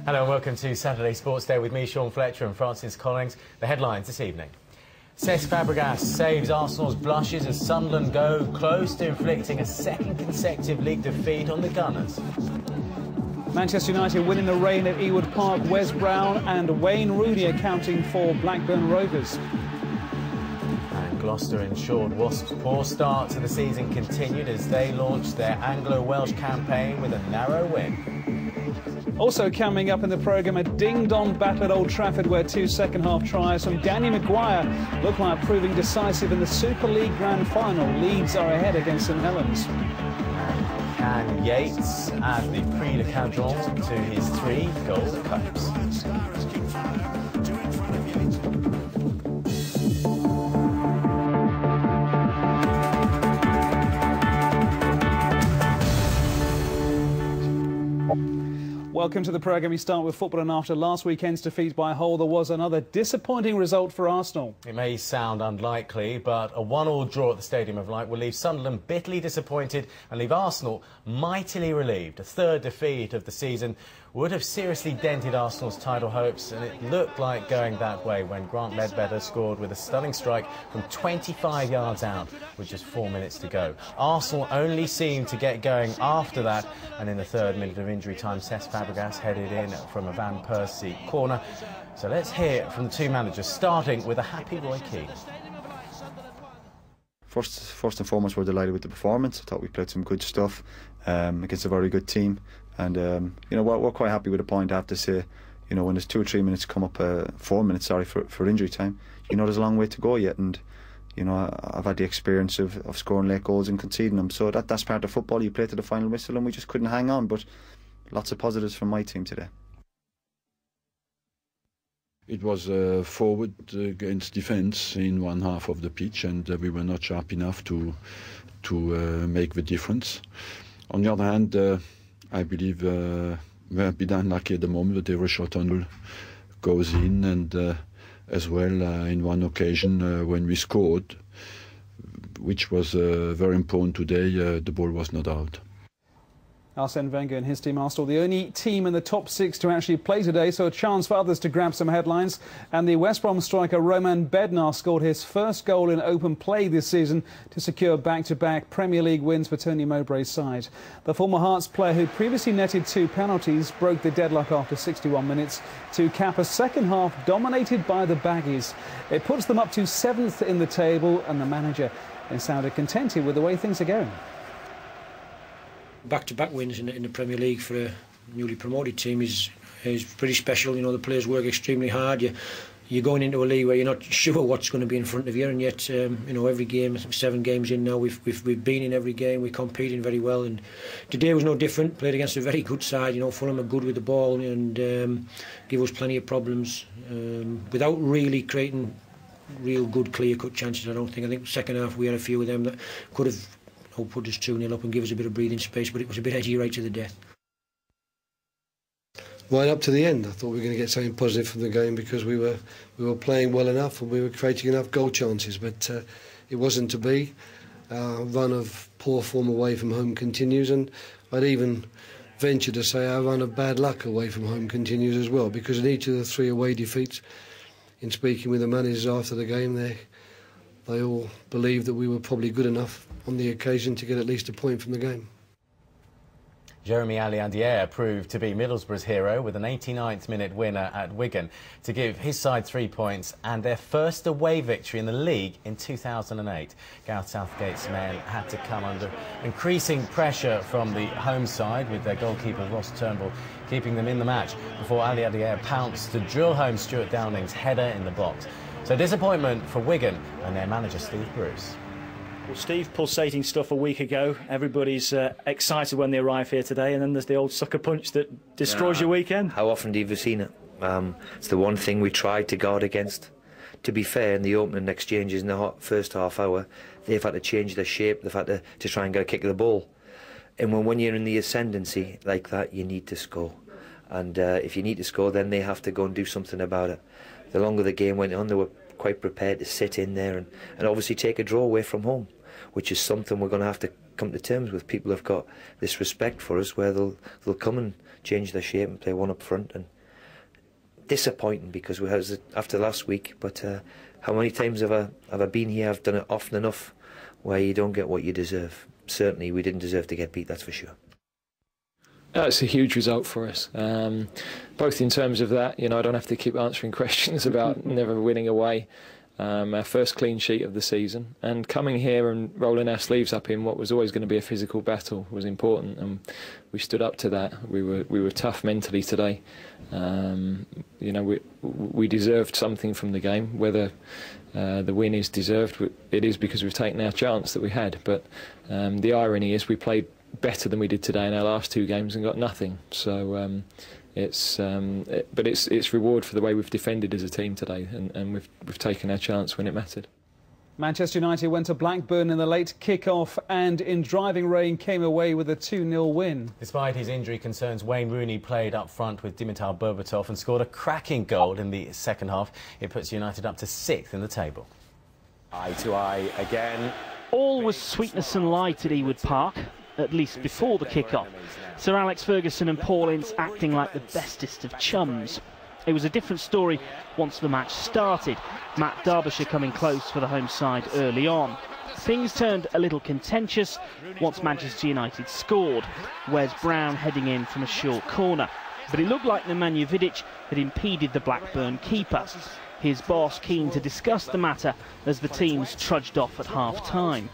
Hello and welcome to Saturday Sports Day with me, Sean Fletcher, and Francis Collings. The headlines this evening. Cesc Fabregas saves Arsenal's blushes as Sunderland go close to inflicting a second consecutive league defeat on the Gunners. Manchester United winning the rain at Ewood Park. Wes Brown and Wayne Rooney accounting for Blackburn Rovers. And Gloucester ensured Wasps' poor start to the season continued as they launched their Anglo-Welsh campaign with a narrow win. Also coming up in the programme, a ding-dong battle at Old Trafford where two second-half tries from Danny Maguire look like proving decisive in the Super League Grand Final. Leeds are ahead against St Helens. And Yates add the Prix de Cadron to his 3 gold cups. Welcome to the programme. We start with football, and after last weekend's defeat by Hull, there was another disappointing result for Arsenal. It may sound unlikely, but a 1-1 draw at the Stadium of Light will leave Sunderland bitterly disappointed and leave Arsenal mightily relieved. A third defeat of the season would have seriously dented Arsenal's title hopes, and it looked like going that way when Grant Ledbetter scored with a stunning strike from 25 yards out with just 4 minutes to go. Arsenal only seemed to get going after that, and in the third minute of injury time, Cesc Fabregas headed in from a Van Persie corner. So let's hear from the two managers, starting with a happy Roy Keane. First and foremost, we're delighted with the performance. I thought we played some good stuff against a very good team. And, you know, we're quite happy with the point, I have to say. You know, when there's 2 or 3 minutes come up, 4 minutes, sorry, for injury time, you know, there's a long way to go yet. And, you know, I've had the experience of scoring late goals and conceding them. So that's part of football. You play to the final whistle and we just couldn't hang on. But lots of positives from my team today. It was forward against defence in one half of the pitch, and we were not sharp enough to make the difference. On the other hand, I believe we're a bit unlucky at the moment that every shot on goal goes in, and as well in one occasion when we scored, which was very important today, the ball was not out. Arsene Wenger and his team Arsenal, the only team in the top 6 to actually play today, so a chance for others to grab some headlines. And the West Brom striker Roman Bednar scored his first goal in open play this season to secure back-to-back Premier League wins for Tony Mowbray's side. The former Hearts player, who previously netted 2 penalties, broke the deadlock after 61 minutes to cap a second half dominated by the Baggies. It puts them up to 7th in the table, and the manager sounded contented with the way things are going. Back-to-back wins in the Premier League for a newly promoted team is pretty special. You know, the players work extremely hard. You're going into a league where you're not sure what's going to be in front of you, and yet you know, every game, 7 games in now, we've been in every game. We're competing very well, and today was no different. Played against a very good side. You know, Fulham are good with the ball and give us plenty of problems without really creating real good clear-cut chances. I think second half we had a few of them that could have put us 2-0 up and give us a bit of breathing space, but it was a bit edgy right to the death. Right up to the end, I thought we were going to get something positive from the game because we were playing well enough and we were creating enough goal chances, but it wasn't to be. Our run of poor form away from home continues, and I'd even venture to say our run of bad luck away from home continues as well, because in each of the 3 away defeats, in speaking with the managers after the game, they all believed that we were probably good enough on the occasion to get at least a point from the game. Jeremy Alliandier proved to be Middlesbrough's hero with an 89th minute winner at Wigan to give his side 3 points and their first away victory in the league in 2008. Gareth Southgate's men had to come under increasing pressure from the home side, with their goalkeeper Ross Turnbull keeping them in the match before Alliandier pounced to drill home Stuart Downing's header in the box. So disappointment for Wigan and their manager Steve Bruce. Well, Steve, pulsating stuff a week ago. Everybody's excited when they arrive here today, and then there's the old sucker punch that destroys your weekend. How often have you seen it? It's the one thing we tried to guard against. To be fair, in the opening exchanges in the first half hour, they've had to change their shape. They've had to try and get a kick of the ball. And when you're in the ascendancy like that, you need to score. And if you need to score, then they have to go and do something about it. The longer the game went on, they were quite prepared to sit in there and obviously take a draw away from home, which is something we're going to have to come to terms with. People have got this respect for us where they'll come and change their shape and play one up front, and disappointing because we was after last week. But how many times have I been here? I've done it often enough where you don't get what you deserve. Certainly, we didn't deserve to get beat. That's for sure. It's a huge result for us, both in terms of that, I don't have to keep answering questions about never winning away. Our first clean sheet of the season, and coming here and rolling our sleeves up in what was always going to be a physical battle was important, and we stood up to that. We were tough mentally today. We deserved something from the game. Whether the win is deserved, it is because we've taken our chance that we had. But the irony is we played better than we did today in our last 2 games and got nothing. So it's reward for the way we've defended as a team today, and we've taken our chance when it mattered. Manchester United went to Blackburn in the late kick-off and in driving rain came away with a 2-0 win. Despite his injury concerns, Wayne Rooney played up front with Dimitar Berbatov and scored a cracking goal in the second half. It puts United up to 6th in the table. Eye to eye again. All was sweetness and light at Ewood Park, at least before the kick-off. Sir Alex Ferguson and Paul Ince acting like the bestest of chums. It was a different story once the match started. Matt Derbyshire coming close for the home side early on. Things turned a little contentious once Manchester United scored. Wes Brown heading in from a short corner. But it looked like Nemanja Vidic had impeded the Blackburn keeper. His boss keen to discuss the matter as the teams trudged off at half-time.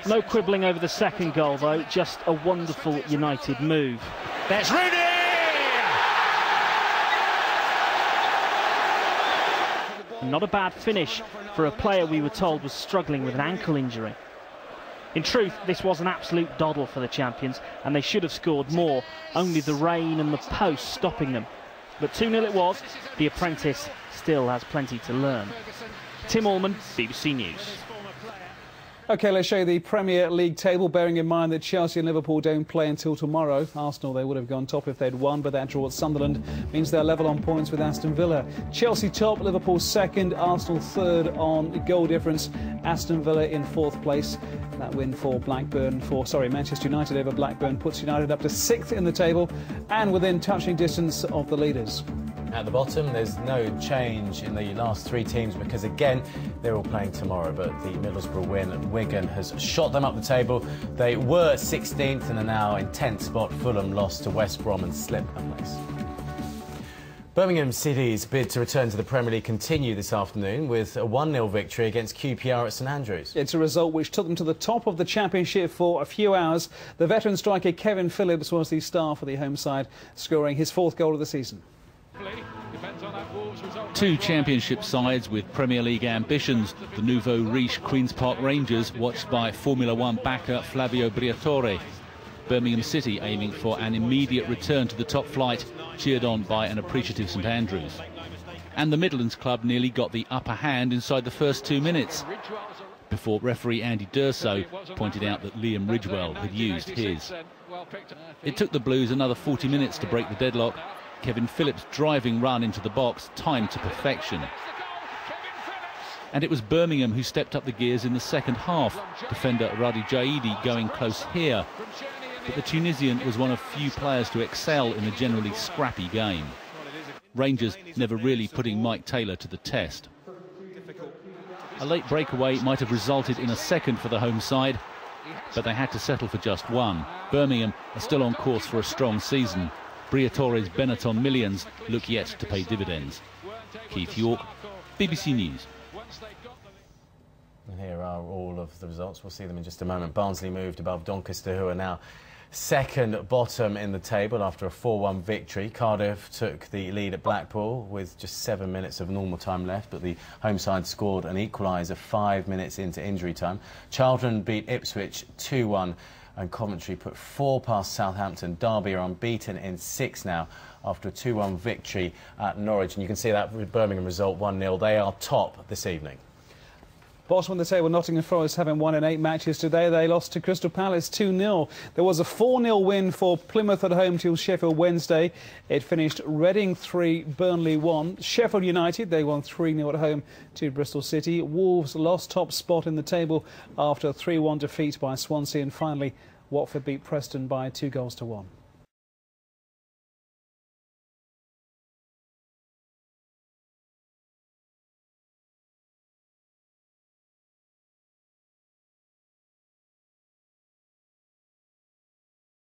No quibbling over the second goal, though, just a wonderful United move. There's Rooney! Not a bad finish for a player we were told was struggling with an ankle injury. In truth, this was an absolute doddle for the champions, and they should have scored more, only the rain and the post stopping them. But 2-0 it was. The apprentice still has plenty to learn. Tim Allman, BBC News. OK, let's show you the Premier League table, bearing in mind that Chelsea and Liverpool don't play until tomorrow. Arsenal, they would have gone top if they'd won, but that draw at Sunderland means they're level on points with Aston Villa. Chelsea top, Liverpool second, Arsenal third on goal difference, Aston Villa in 4th place. That win for Manchester United over Blackburn puts United up to 6th in the table and within touching distance of the leaders. At the bottom, there's no change in the last 3 teams because, again, they're all playing tomorrow. But the Middlesbrough win at Wigan has shot them up the table. They were 16th and are now in 10th spot. Fulham lost to West Brom and slipped a place. Birmingham City's bid to return to the Premier League continue this afternoon with a 1-0 victory against QPR at St Andrews. It's a result which took them to the top of the Championship for a few hours. The veteran striker Kevin Phillips was the star for the home side, scoring his 4th goal of the season. 2 Championship sides with Premier League ambitions. The nouveau riche Queen's Park Rangers, watched by Formula 1 backer Flavio Briatore. Birmingham City aiming for an immediate return to the top flight, cheered on by an appreciative St Andrews. And the Midlands club nearly got the upper hand inside the first 2 minutes, before referee Andy Durso pointed out that Liam Ridgewell had used his. It took the Blues another 40 minutes to break the deadlock. Kevin Phillips' driving run into the box, timed to perfection. And it was Birmingham who stepped up the gears in the second half. Defender Radi Jaidi going close here. But the Tunisian was one of few players to excel in a generally scrappy game. Rangers never really putting Mike Taylor to the test. A late breakaway might have resulted in a second for the home side, but they had to settle for just 1. Birmingham are still on course for a strong season. Briatore's Benetton millions look yet to pay dividends. Keith York, BBC News. And here are all of the results. We'll see them in just a moment. Barnsley moved above Doncaster, who are now second bottom in the table after a 4-1 victory. Cardiff took the lead at Blackpool with just 7 minutes of normal time left, but the home side scored an equaliser 5 minutes into injury time. Charlton beat Ipswich 2-1. And Coventry put 4 past Southampton. Derby are unbeaten in 6 now after a 2-1 victory at Norwich. And you can see that Birmingham result 1-0. They are top this evening. Bottom of the table, Nottingham Forest having won in 8 matches today. They lost to Crystal Palace 2-0. There was a 4-0 win for Plymouth at home to Sheffield Wednesday. It finished Reading 3, Burnley 1. Sheffield United, they won 3-0 at home to Bristol City. Wolves lost top spot in the table after a 3-1 defeat by Swansea. And finally, Watford beat Preston by 2-1.